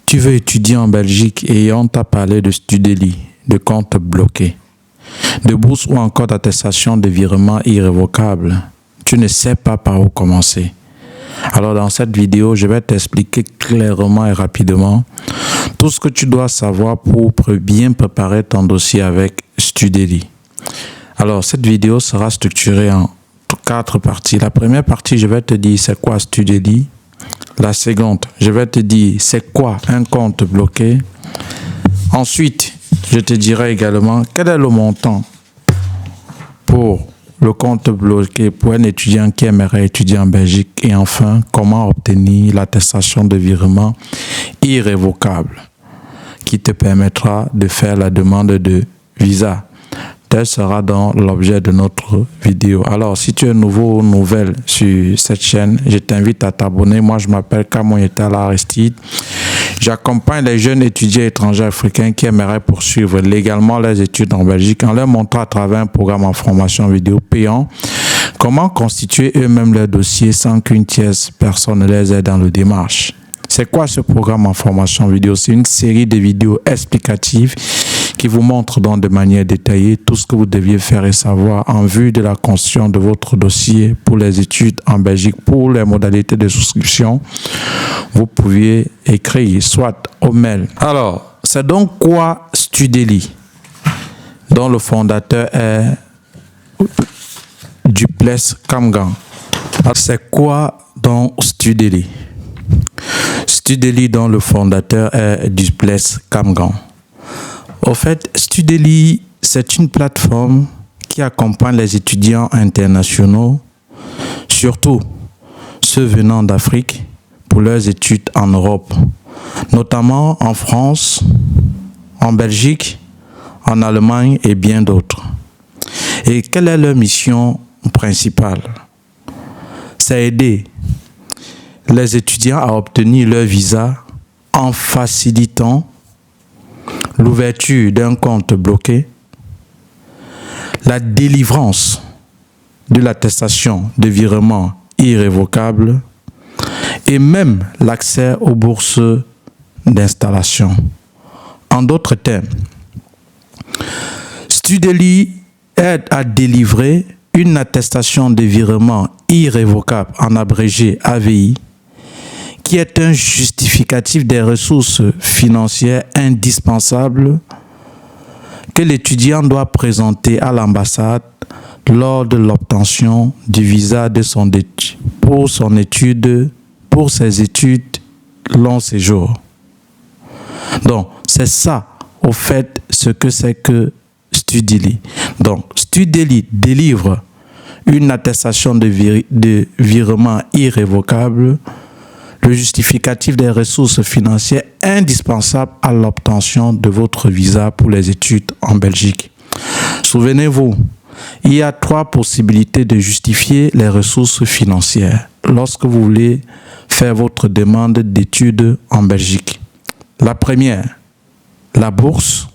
Tu veux étudier en Belgique et on t'a parlé de Studeli, de compte bloqué, de bourse ou encore d'attestation de virement irrévocable. Tu ne sais pas par où commencer. Alors dans cette vidéo, je vais t'expliquer clairement et rapidement tout ce que tu dois savoir pour bien préparer ton dossier avec Studeli. Alors cette vidéo sera structurée en 4 parties. La première partie, je vais te dire c'est quoi Studeli. La seconde, je vais te dire c'est quoi un compte bloqué. Ensuite, je te dirai également quel est le montant pour le compte bloqué pour un étudiant qui aimerait étudier en Belgique. Et enfin, comment obtenir l'attestation de virement irrévocable qui te permettra de faire la demande de visa. Tel sera dans l'objet de notre vidéo. Alors, si tu es nouveau ou nouvelle sur cette chaîne, je t'invite à t'abonner. Moi, je m'appelle Kamoyeta Aristide. J'accompagne les jeunes étudiants étrangers africains qui aimeraient poursuivre légalement leurs études en Belgique en leur montrant à travers un programme en formation vidéo payant comment constituer eux-mêmes leur dossier sans qu'une tierce personne ne les aide dans le démarche. C'est quoi ce programme en formation vidéo? C'est une série de vidéos explicatives qui vous montre donc de manière détaillée tout ce que vous deviez faire et savoir en vue de la construction de votre dossier pour les études en Belgique. Pour les modalités de souscription, vous pouviez écrire soit au mail. Alors, c'est donc quoi Studeli, dont le fondateur est Duplessis Kamgan. C'est quoi donc Studeli? Studeli, dont le fondateur est Duplessis Kamgan. Au fait, Studeli, c'est une plateforme qui accompagne les étudiants internationaux, surtout ceux venant d'Afrique, pour leurs études en Europe, notamment en France, en Belgique, en Allemagne et bien d'autres. Et quelle est leur mission principale? C'est aider les étudiants à obtenir leur visa en facilitant l'ouverture d'un compte bloqué, la délivrance de l'attestation de virement irrévocable et même l'accès aux bourses d'installation. En d'autres termes, Studeli aide à délivrer une attestation de virement irrévocable, en abrégé AVI, qui est un justificatif des ressources financières indispensables que l'étudiant doit présenter à l'ambassade lors de l'obtention du visa de pour ses études long séjour. Donc, c'est ça, au fait, ce que c'est que Studeli. Donc, Studeli délivre une attestation de virement irrévocable, le justificatif des ressources financières indispensables à l'obtention de votre visa pour les études en Belgique. Souvenez-vous, il y a 3 possibilités de justifier les ressources financières lorsque vous voulez faire votre demande d'études en Belgique. La première, la bourse.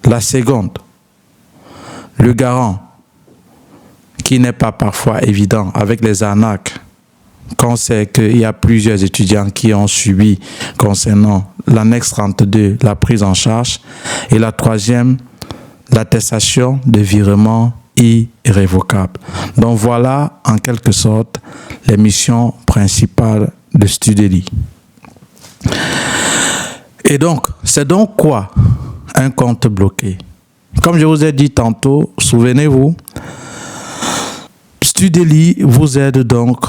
La seconde, le garant, qui n'est pas parfois évident avec les arnaques. Quand on sait qu'il y a plusieurs étudiants qui ont subi concernant l'annexe 32, la prise en charge. Et la troisième, l'attestation de virement irrévocable. Donc voilà en quelque sorte les missions principales de Studeli. Et donc, c'est donc quoi un compte bloqué? Comme je vous ai dit tantôt, souvenez-vous, Studeli vous aide donc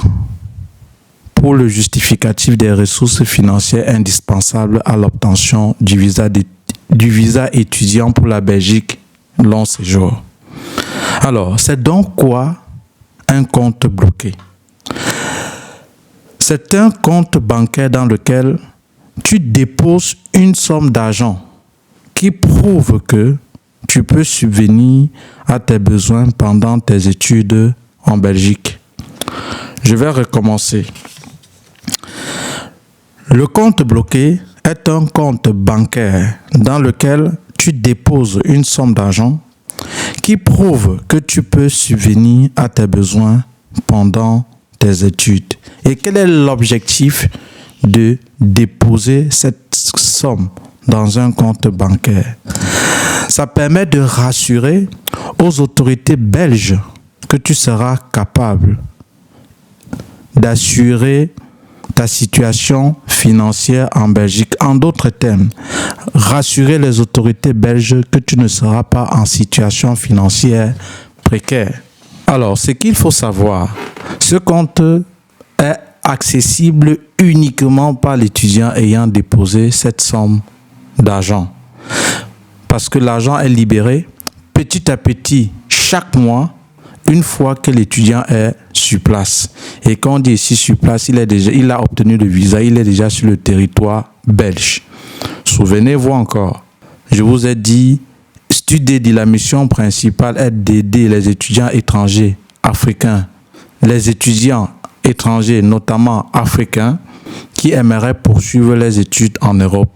pour le justificatif des ressources financières indispensables à l'obtention du visa étudiant pour la Belgique long séjour. Alors, c'est donc quoi un compte bloqué? C'est un compte bancaire dans lequel tu déposes une somme d'argent qui prouve que tu peux subvenir à tes besoins pendant tes études en Belgique. Je vais recommencer. Le compte bloqué est un compte bancaire dans lequel tu déposes une somme d'argent qui prouve que tu peux subvenir à tes besoins pendant tes études. Et quel est l'objectif de déposer cette somme dans un compte bancaire. Ça permet de rassurer aux autorités belges que tu seras capable d'assurer ta situation financière en Belgique. En d'autres termes, rassurer les autorités belges que tu ne seras pas en situation financière précaire. Alors, ce qu'il faut savoir, ce compte est accessible uniquement par l'étudiant ayant déposé cette somme d'argent. Parce que l'argent est libéré petit à petit chaque mois une fois que l'étudiant est sur place. Et quand on dit ici sur place, il a obtenu le visa, il est déjà sur le territoire belge. Souvenez-vous encore, je vous ai dit, Studeli, la mission principale est d'aider les étudiants étrangers africains, les étudiants étrangers, notamment africains, qui aimeraient poursuivre les études en Europe.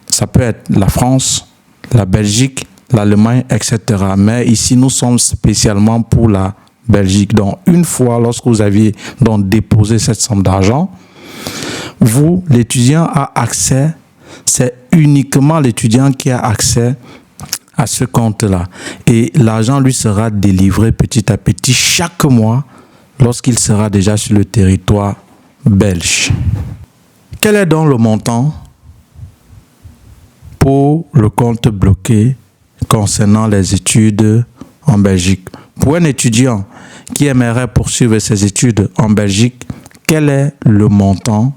Ça peut être la France, la Belgique, l'Allemagne, etc. Mais ici, nous sommes spécialement pour la Belgique. Donc, une fois, lorsque vous aviez donc déposé cette somme d'argent, vous, l'étudiant a accès, c'est uniquement l'étudiant qui a accès à ce compte-là. Et l'argent lui sera délivré petit à petit chaque mois lorsqu'il sera déjà sur le territoire belge. Quel est donc le montant pour le compte bloqué concernant les études en Belgique? Pour un étudiant qui aimerait poursuivre ses études en Belgique, quel est le montant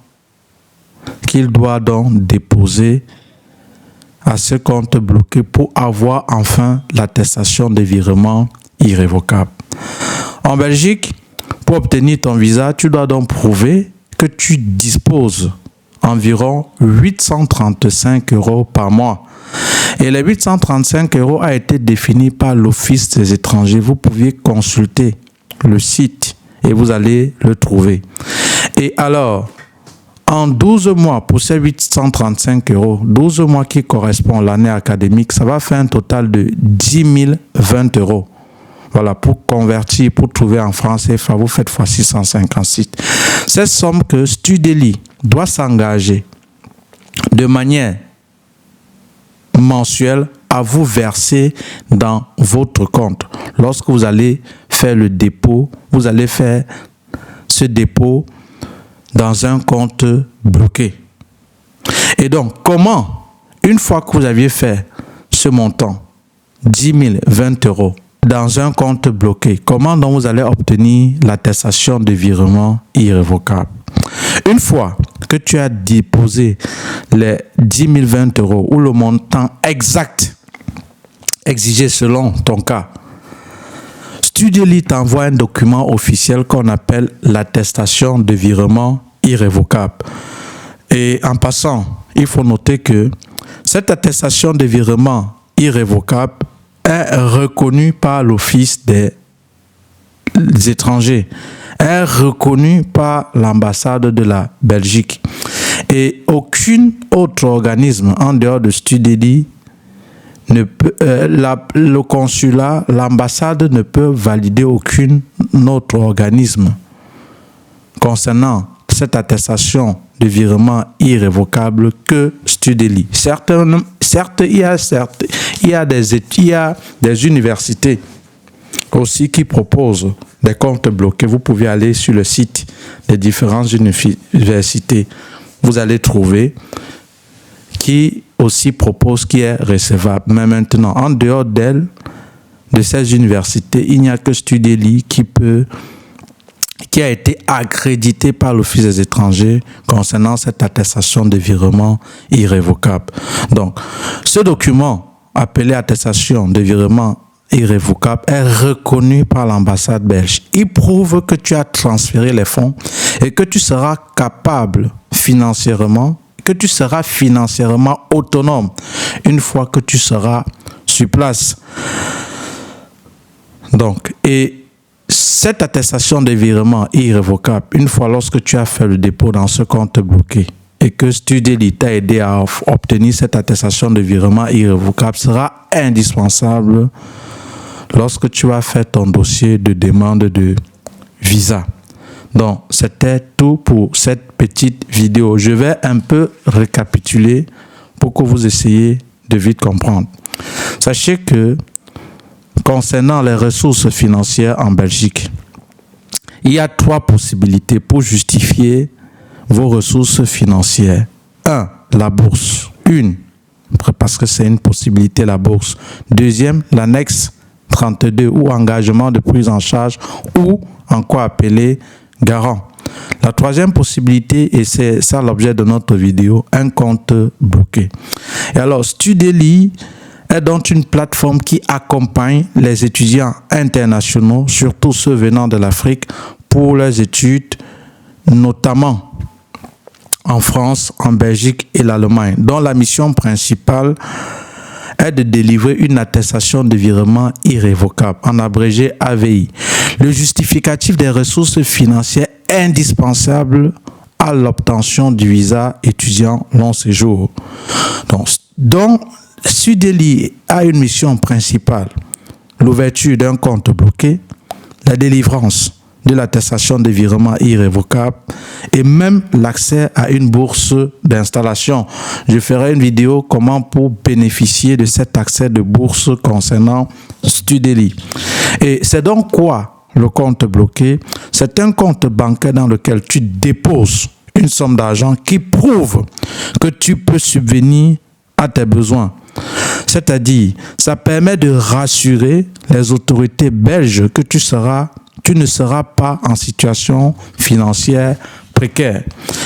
qu'il doit donc déposer à ce compte bloqué pour avoir enfin l'attestation de virement irrévocable? En Belgique, pour obtenir ton visa, tu dois donc prouver que tu disposes environ 835 € par mois. Et les 835 € a été défini par l'Office des étrangers. Vous pouvez consulter le site et vous allez le trouver. Et alors, en 12 mois, pour ces 835 €, 12 mois qui correspondent à l'année académique, ça va faire un total de 10 020 €. Voilà, pour convertir, pour trouver en francs CFA, vous faites fois 656. Cette somme que Studeli doit s'engager de manière mensuelle à vous verser dans votre compte. Lorsque vous allez faire le dépôt, vous allez faire ce dépôt dans un compte bloqué. Et donc, comment, une fois que vous aviez fait ce montant, 10 020 € dans un compte bloqué, comment donc vous allez obtenir l'attestation de virement irrévocable? Une fois que tu as déposé les 10 020 € ou le montant exact exigé selon ton cas, Studeli t'envoie un document officiel qu'on appelle l'attestation de virement irrévocable. Et en passant, il faut noter que cette attestation de virement irrévocable est reconnue par l'Office des étrangers, est reconnue par l'ambassade de la Belgique. Et aucun autre organisme en dehors de Studeli ne peut, le consulat, l'ambassade ne peut valider aucun autre organisme concernant cette attestation de virement irrévocable que Studeli. Certes, il y a des universités aussi qui proposent des comptes bloqués. Vous pouvez aller sur le site des différentes universités. Vous allez trouver qui aussi propose qui est recevable. Mais maintenant, en dehors d'elle, de ces universités, il n'y a que Studeli qui a été accrédité par l'Office des étrangers concernant cette attestation de virement irrévocable. Donc, ce document appelé attestation de virement irrévocable est reconnu par l'ambassade belge. Il prouve que tu as transféré les fonds et que tu seras capable financièrement, que tu seras financièrement autonome une fois que tu seras sur place. Donc, et cette attestation de virement irrévocable, une fois lorsque tu as fait le dépôt dans ce compte bloqué et que Studeli t'a aidé à obtenir cette attestation de virement irrévocable, sera indispensable lorsque tu as fait ton dossier de demande de visa. Donc, c'était tout pour cette petite vidéo. Je vais un peu récapituler pour que vous essayiez de vite comprendre. Sachez que concernant les ressources financières en Belgique, il y a 3 possibilités pour justifier vos ressources financières. 1. La bourse. Parce que c'est une possibilité, la bourse. Deuxième, l'annexe 32 ou engagement de prise en charge ou encore appelé garant. La troisième possibilité, et c'est ça l'objet de notre vidéo, un compte bloqué. Et alors, Studely est donc une plateforme qui accompagne les étudiants internationaux, surtout ceux venant de l'Afrique, pour leurs études, notamment en France, en Belgique et l'Allemagne, dont la mission principale est de délivrer une attestation de virement irrévocable, en abrégé AVI. Le justificatif des ressources financières indispensables à l'obtention du visa étudiant long séjour. Donc Studely a une mission principale, l'ouverture d'un compte bloqué, la délivrance de l'attestation de virement irrévocable et même l'accès à une bourse d'installation. Je ferai une vidéo comment pour bénéficier de cet accès de bourse concernant Studely. Et c'est donc quoi le compte bloqué? C'est un compte bancaire dans lequel tu déposes une somme d'argent qui prouve que tu peux subvenir à tes besoins. C'est-à-dire, ça permet de rassurer les autorités belges que tu ne seras pas en situation financière précaire.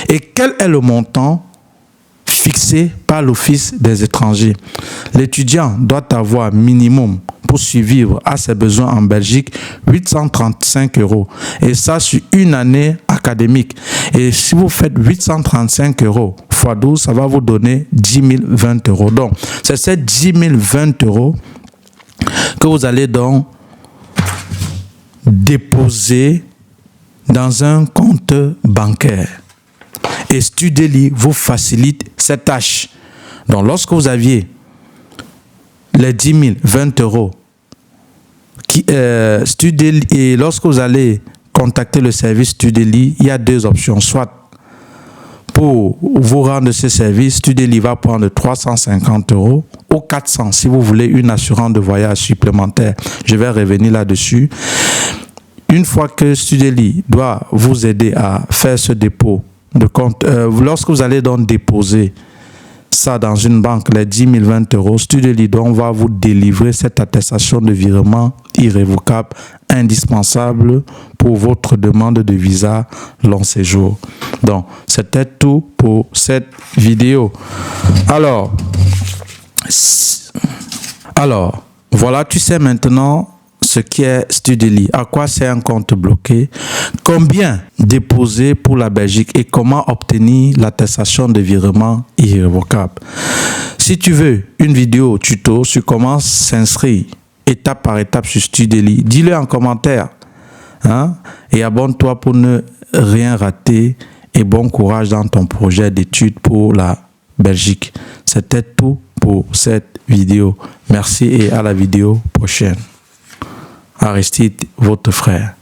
Et quel est le montant fixé par l'Office des étrangers? L'étudiant doit avoir minimum pour survivre à ses besoins en Belgique 835 €. Et ça sur une année académique. Et si vous faites 835 € x 12, ça va vous donner 10 020 €. Donc, c'est ces 10 020 € que vous allez donc déposer dans un compte bancaire. Et Studely vous facilite cette tâche. Donc, lorsque vous aviez les 10 020 €, Studely, et lorsque vous allez contacter le service Studely, il y a 2 options. Soit pour vous rendre ce service, Studely va prendre 350 € ou 400 si vous voulez une assurance de voyage supplémentaire. Je vais revenir là-dessus. Une fois que Studely doit vous aider à faire ce dépôt de compte, lorsque vous allez donc déposer ça dans une banque, les 10 020 €, Studely donc va vous délivrer cette attestation de virement irrévocable indispensable pour votre demande de visa long séjour. Donc, c'était tout pour cette vidéo. Alors, voilà, tu sais maintenant ce qu'est Studely, à quoi c'est un compte bloqué, combien déposer pour la Belgique et comment obtenir l'attestation de virement irrévocable. Si tu veux une vidéo tuto sur comment s'inscrire étape par étape sur Studely, dis-le en commentaire, et abonne-toi pour ne rien rater et bon courage dans ton projet d'études pour la Belgique. C'était tout pour cette vidéo. Merci et à la vidéo prochaine. Aristide, votre frère.